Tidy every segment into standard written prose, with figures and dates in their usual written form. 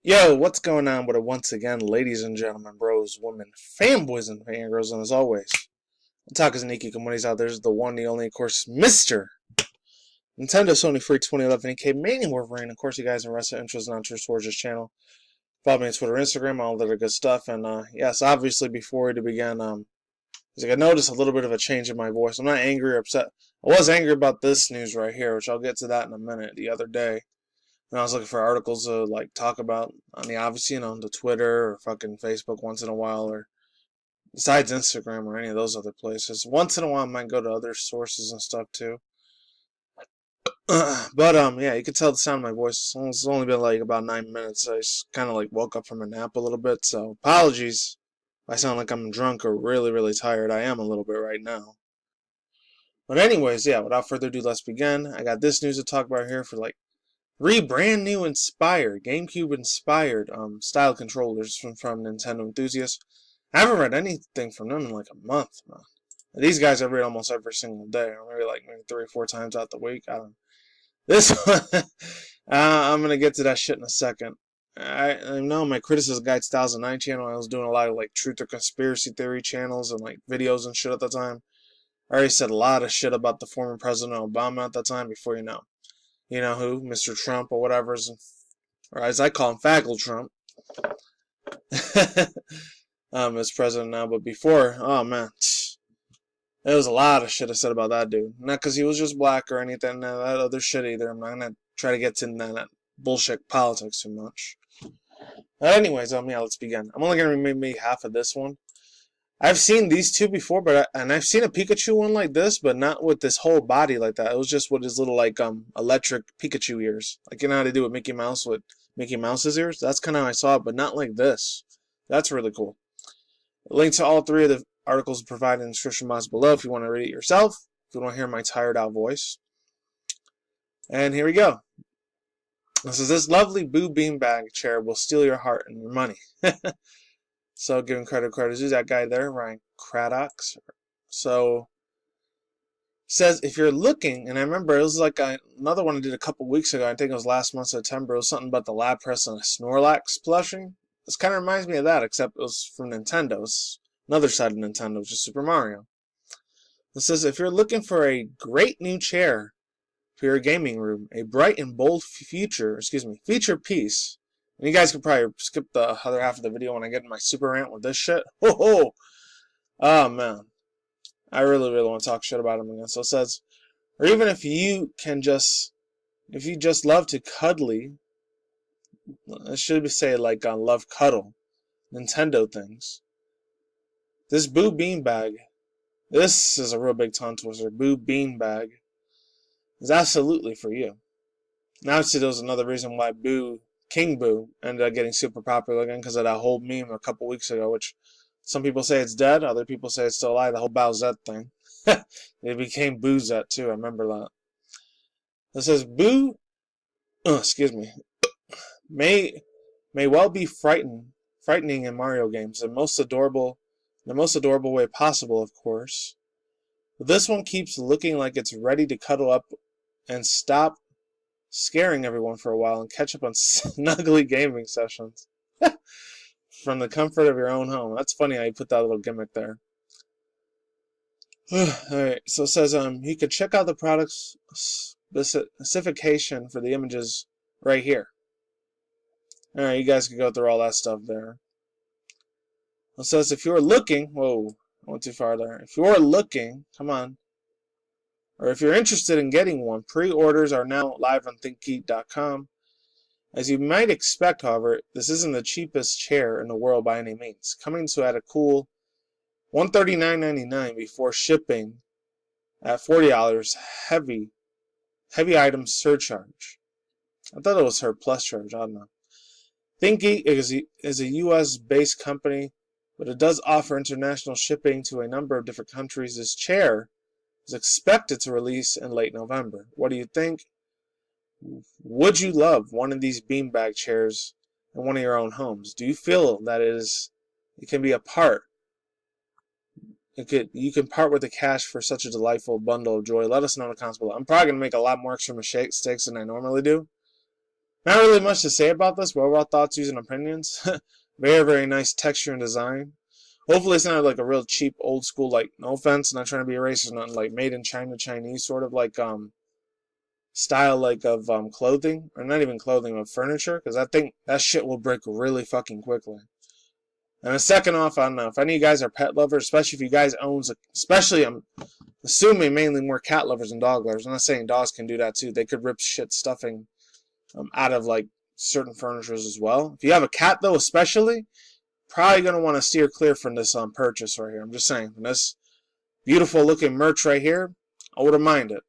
Yo, what's going on with it once again, ladies and gentlemen, bros, women, fanboys, and fangirls, and as always, the talk is Nikki Commodities out. There's the one, the only, of course, Mr. Nintendo Sony Free 2011 AK Mania Wolverine. Of course, you guys are interested interest and interest towards this channel. Follow me on Twitter, Instagram, all that good stuff. And yes, obviously, before we begin, I noticed a little bit of a change in my voice. I'm not angry or upset. I was angry about this news right here, which I'll get to that in a minute. The other day, and I was looking for articles to talk about on the obviously the Twitter or fucking Facebook once in a while, or besides Instagram or any of those other places. Once in a while I might go to other sources and stuff too. But yeah, you can tell the sound of my voice. It's only been about 9 minutes. I just kind of woke up from a nap a little bit, so apologies if I sound like I'm drunk or really tired. I am a little bit right now. But anyways, yeah, without further ado, let's begin. I got this news to talk about here for 3 brand new inspired, GameCube inspired style controllers from Nintendo enthusiasts. I haven't read anything from them in a month, man. These guys I read almost every single day, or maybe 3 or 4 times out the week. I don't. This one, I'm gonna get to that shit in a second. I know my Criticism Guide 2009 channel. I was doing a lot of truth or conspiracy theory channels and videos and shit at the time. I already said a lot of shit about the former President Obama at that time. Before you know who, Mr. Trump or whatever, or as I call him, Faggle Trump, as president now. But before, oh man, there was a lot of shit I said about that dude. Not because he was just black or anything, that other shit either. I'm not gonna try to get to that bullshit politics too much. But anyways, yeah, let's begin. I'm only gonna remember maybe half of this one. I've seen these two before, and I've seen a Pikachu one like this, but not with this whole body like that. It was just with his little electric Pikachu ears, you know how they do with Mickey Mouse's ears. That's kind of how I saw it, but not like this. That's really cool. Link to all 3 of the articles provided in the description box below if you want to read it yourself. If you want to hear my tired out voice. And here we go. This lovely Boo Beanbag chair will steal your heart and your money. So giving credit is due, that guy there, Ryan Craddock. So says if you're looking, and I remember it was another one I did a couple weeks ago. I think it was last month, September. It was something about the Lab Press and a Snorlax plushie. This kind of reminds me of that, except it was from Nintendo. It's another side of Nintendo, which is Super Mario. It says if you're looking for a great new chair for your gaming room, a bright and bold feature piece. And you guys can probably skip the other half of the video when I get in my super rant with this shit. Oh man. I really want to talk shit about him again. So it says, or even if you just love to cuddly, I should say love cuddle, Nintendo things. This Boo Beanbag, this is a real big tongue twister. Boo Beanbag is absolutely for you. Now, obviously, there was another reason why King Boo ended up getting super popular again because of that whole meme a couple weeks ago, which some people say it's dead, other people say it's still alive, the whole Bowsette thing. It became Boozette too, I remember that. It says Boo, may well be frightening in Mario games, the most adorable way possible, of course. But this one keeps looking like it's ready to cuddle up and stop scaring everyone for a while and catch up on snuggly gaming sessions from the comfort of your own home. That's funny how you put that little gimmick there. Alright, so it says you can check out the product's specification for the images right here. Alright, you guys can go through all that stuff there. It says if you're looking, whoa, I went too far there. If you're looking, come on, or if you're interested in getting one, pre-orders are now live on ThinkGeek.com. As you might expect, however, this isn't the cheapest chair in the world by any means, coming to at a cool $139.99 before shipping at $40 heavy item surcharge. I thought it was her plus charge, I don't know. ThinkGeek is a US-based company, but it does offer international shipping to a number of different countries. This chair is expected to release in late November. What do you think? Would you love one of these beanbag chairs in one of your own homes? Do you feel that it can be a part? You can part with the cash for such a delightful bundle of joy. Let us know in the comments below. I'm probably going to make a lot more extra mistakes than I normally do. Not really much to say about this, but overall thoughts, views, and opinions. Very, very nice texture and design. Hopefully it's not like a real cheap, old school, like, no offense, not trying to be racist, nothing, like made in China, Chinese sort of like, style like of clothing, or not even clothing, but furniture, because I think that shit will break really fucking quickly. And a second off, I don't know, if any of you guys are pet lovers, especially if you guys owns, especially I'm assuming mainly more cat lovers than dog lovers. I'm not saying dogs can do that too. They could rip shit stuffing out of like certain furnitures as well. If you have a cat though, especially, probably gonna want to steer clear from this purchase right here. I'm just saying, from this beautiful looking merch right here, I wouldn't mind it.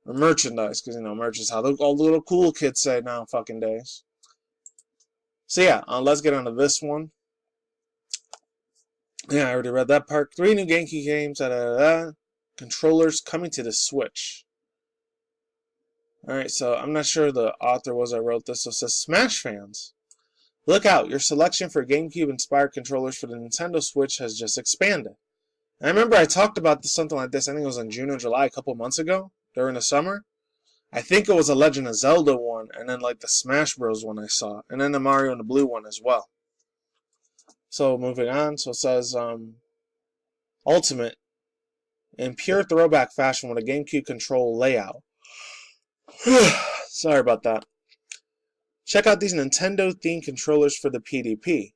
Or merchandise, because you know merch is how all the little cool kids say now fucking days. So yeah, let's get on to this one. Yeah, I already read that part. 3 new GameCube games. Controllers coming to the Switch. Alright, so I'm not sure the author was I wrote this. So it says, Smash fans, look out, your selection for GameCube-inspired controllers for the Nintendo Switch has just expanded. And I remember I talked about something like this, I think it was in June or July a couple months ago, during the summer. I think it was a Legend of Zelda one, and then like the Smash Bros. One I saw, and then the Mario and the Blue one as well. So moving on, so it says, Ultimate, in pure throwback fashion with a GameCube control layout. Sorry about that. Check out these Nintendo-themed controllers for the PDP.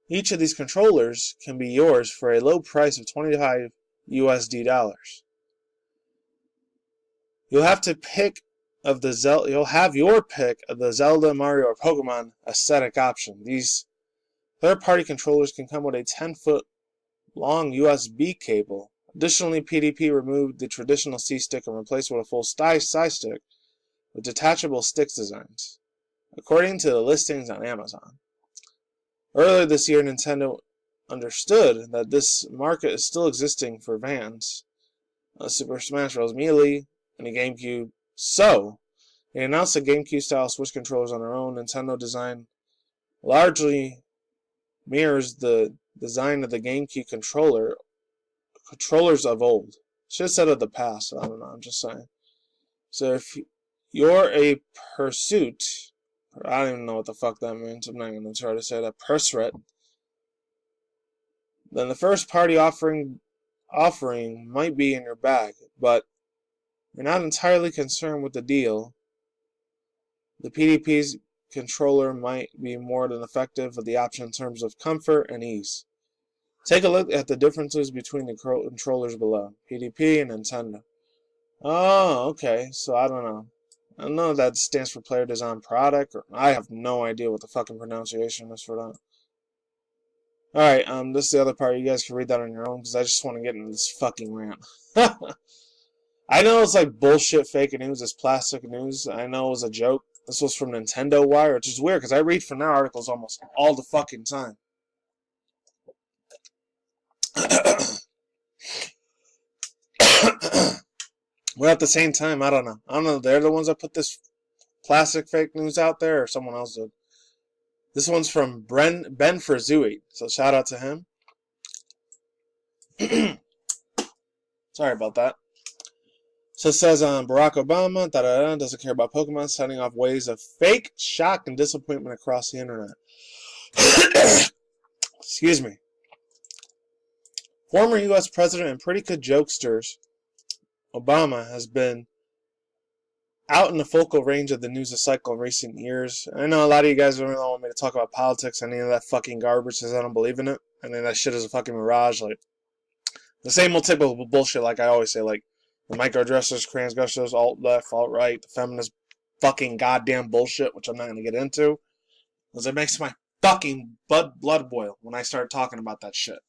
Each of these controllers can be yours for a low price of $25 USD. You'll have your pick of the Zelda, Mario, or Pokemon aesthetic option. These third-party controllers can come with a 10-foot long USB cable. Additionally, PDP removed the traditional C-stick and replaced it with a full size stick with detachable sticks designs, according to the listings on Amazon. Earlier this year, Nintendo understood that this market is still existing for fans of Super Smash Bros. Melee and the GameCube, so they announced the GameCube-style Switch controllers on their own. Nintendo design largely mirrors the design of the GameCube controllers of old. Should have said of the past, I don't know, I'm just saying. So if you're a pursuit, I don't even know what the fuck that means, I'm not going to try to say that, pursuit, then the first party offering might be in your bag, but you're not entirely concerned with the deal. The PDP's controller might be more than effective with the option in terms of comfort and ease. Take a look at the differences between the controllers below, PDP and Nintendo. Oh, okay, so I don't know. I don't know if that stands for Player Design Product, or I have no idea what the fucking pronunciation is for that. Alright, this is the other part. You guys can read that on your own, because I just want to get into this fucking rant. I know it's like bullshit fake news, it's plastic news. I know it was a joke. This was from Nintendo Wire, which is weird, because I read from their articles almost all the fucking time. But at the same time, I don't know. I don't know if they're the ones that put this plastic fake news out there, or someone else did. This one's from Ben Frazui, so shout out to him. Sorry about that. So it says Barack Obama doesn't care about Pokemon, setting off waves of fake shock and disappointment across the internet. Excuse me. Former U.S. President and pretty good jokesters Obama has been out in the focal range of the news cycle in recent years. I know a lot of you guys don't really want me to talk about politics, any of that fucking garbage, because I don't believe in it. I think that shit is a fucking mirage. Like, the same old typical bullshit, like I always say, like, the microaddressers, transgressors, alt-left, alt-right, the feminist fucking goddamn bullshit, which I'm not going to get into, because it makes my fucking blood boil when I start talking about that shit.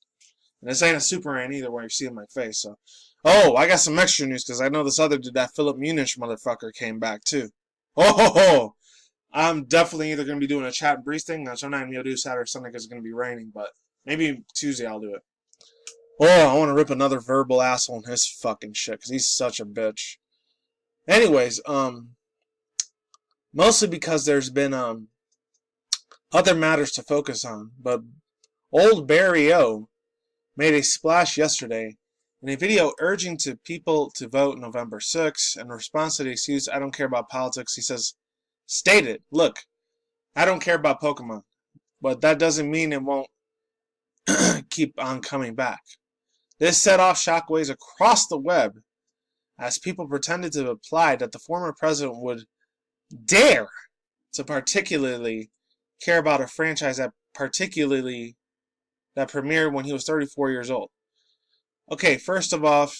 And this ain't a super rant either where you see in my face, so. Oh, I got some extra news, because I know this other dude, that Philip Munish motherfucker, came back, too. Oh, ho, ho. I'm definitely either going to be doing a chat and breeze thing, so I'm not going to be able to do Saturday or Sunday because it's going to be raining, but maybe Tuesday I'll do it. Oh, I want to rip another verbal asshole in his fucking shit, because he's such a bitch. Anyways, mostly because there's been, other matters to focus on, but old Barry O made a splash yesterday in a video urging people to vote November 6th. In response to the excuse, I don't care about politics, he says, stated, look, I don't care about Pokemon, but that doesn't mean it won't keep on coming back. This set off shockwaves across the web as people pretended to imply that the former president would dare to particularly care about a franchise that premiered when he was 34 years old. Okay, first of all,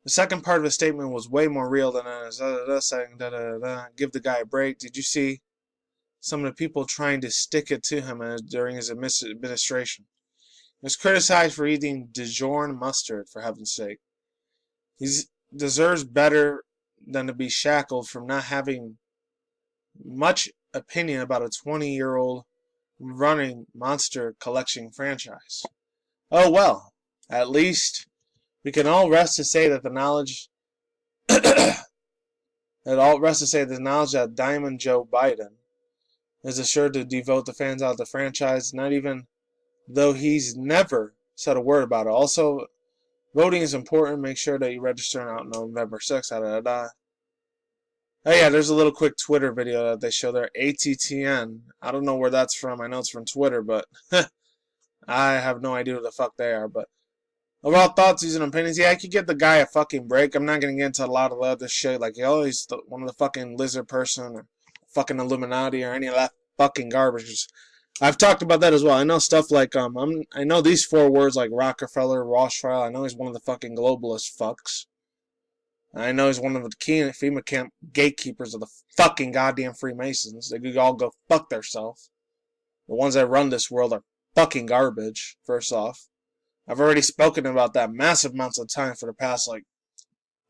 the second part of the statement was way more real than saying give the guy a break. Did you see some of the people trying to stick it to him during his administration? He was criticized for eating Dijon mustard, for heaven's sake. He deserves better than to be shackled from not having much opinion about a 20-year-old running monster collection franchise. Oh well, at least we can all rest to say that the knowledge that Diamond Joe Biden is assured to devote the fans out of the franchise, not even though he's never said a word about it. Also, voting is important. Make sure that you register out November 6th. Oh yeah, there's a little quick Twitter video that they show there. ATTN. I don't know where that's from. I know it's from Twitter, but I have no idea who the fuck they are. But overall thoughts, views, and opinions. Yeah, I could give the guy a fucking break. I'm not gonna get into a lot of other shit like he's one of the fucking lizard person or fucking Illuminati or any of that fucking garbage. I've talked about that as well. I know stuff like I know these 4 words like Rockefeller, Rothschild. I know he's one of the fucking globalist fucks. I know he's one of the key FEMA camp gatekeepers of the fucking goddamn Freemasons. They could all go fuck themselves. The ones that run this world are fucking garbage, first off. I've already spoken about that massive amounts of time for the past, like,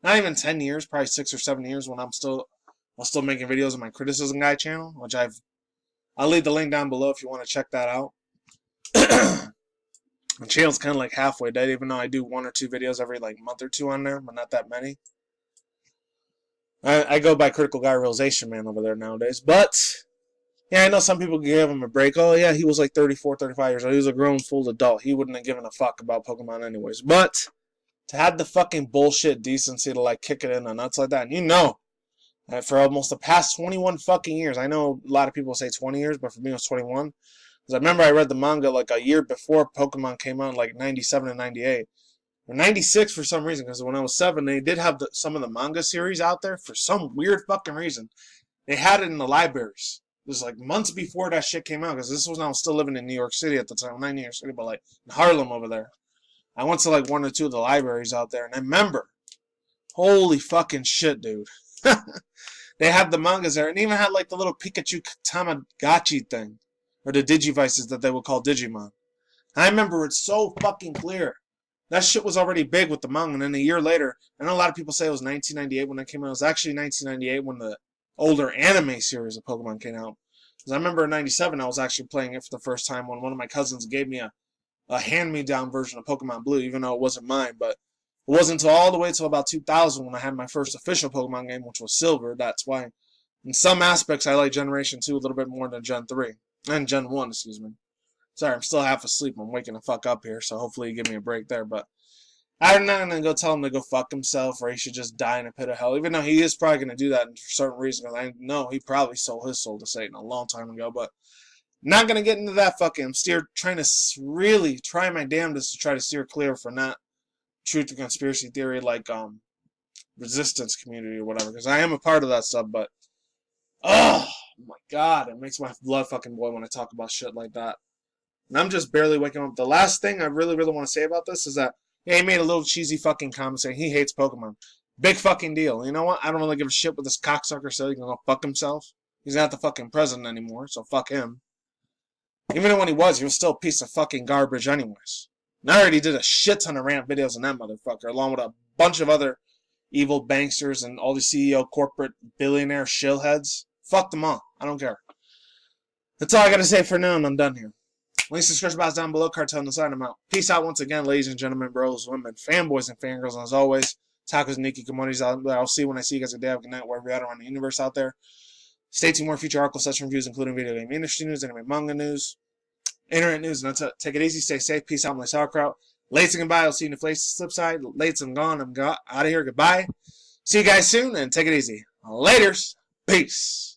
not even 10 years, probably 6 or 7 years when I'm still making videos on my Criticism Guy channel, which I'll leave the link down below if you want to check that out. The channel's kind of like halfway dead, even though I do 1 or 2 videos every like month or 2 on there, but not that many. I go by Critical Guy Realization Man over there nowadays. But, yeah, I know some people give him a break. Oh, yeah, he was like 34, 35 years old. He was a grown, full adult. He wouldn't have given a fuck about Pokemon anyways. But, to have the fucking bullshit decency to, like, kick it in the nuts like that, and you know, for almost the past 21 fucking years, I know a lot of people say 20 years, but for me it was 21. Because I remember I read the manga like a year before Pokemon came out, like 97 and 98. Or 96 for some reason, because when I was 7, they did have some of the manga series out there for some weird fucking reason. They had it in the libraries. It was like months before that shit came out, because this was when I was still living in New York City at the time. Not New York City, but like in Harlem over there. I went to like 1 or 2 of the libraries out there, and I remember, holy fucking shit, dude. They had the mangas there, and even had like the little Pikachu Tamagotchi thing, or the Digivices that they would call Digimon. I remember it so fucking clear. That shit was already big with the manga, and then a year later, I know a lot of people say it was 1998 when it came out. It was actually 1998 when the older anime series of Pokemon came out. Because I remember in 97 I was actually playing it for the first time when one of my cousins gave me a hand-me-down version of Pokemon.Blue, even though it wasn't mine, but it wasn't until all the way till about 2000 when I had my first official Pokemon game, which was Silver. That's why, in some aspects, I like Generation 2 a little bit more than Gen 3. And Gen 1, excuse me. Sorry, I'm still half asleep. I'm waking the fuck up here, so hopefully you give me a break there. But I'm not going to go tell him to go fuck himself or he should just die in a pit of hell, even though he is probably going to do that for certain reasons. I know he probably sold his soul to Satan a long time ago, but not going to get into that fucking. I'm trying to really try my damnedest to try to steer clear from that truth or conspiracy theory like resistance community or whatever, because I am a part of that stuff, but oh my god, it makes my blood fucking boil when I talk about shit like that. And I'm just barely waking up. The last thing I really want to say about this is that, yeah, he made a little cheesy fucking comment saying he hates Pokemon. Big fucking deal. You know what? I don't really give a shit what this cocksucker said. He can go fuck himself. He's not the fucking president anymore, so fuck him. Even when he was still a piece of fucking garbage anyways. And I already did a shit ton of rant videos on that motherfucker, along with a bunch of other evil banksters and all the CEO corporate billionaire shillheads. Fuck them all. I don't care. That's all I gotta say for now, and I'm done here. Links to subscribe box down below, cartel on the side, I'm out. Peace out once again, ladies and gentlemen, bros, women, fanboys, and fangirls, and as always, tacos and Nikki communities out there. I'll see you when I see you guys. Good day, have a good night, wherever you're at around the universe out there. Stay tuned for more future article session reviews, including video game industry news, anime manga news, internet news, and that's it. Take it easy, stay safe, peace out, my sauerkraut. Late and goodbye, I'll see you in the flip side. Late and gone, I'm out of here, goodbye. See you guys soon, and take it easy. Laters. Peace.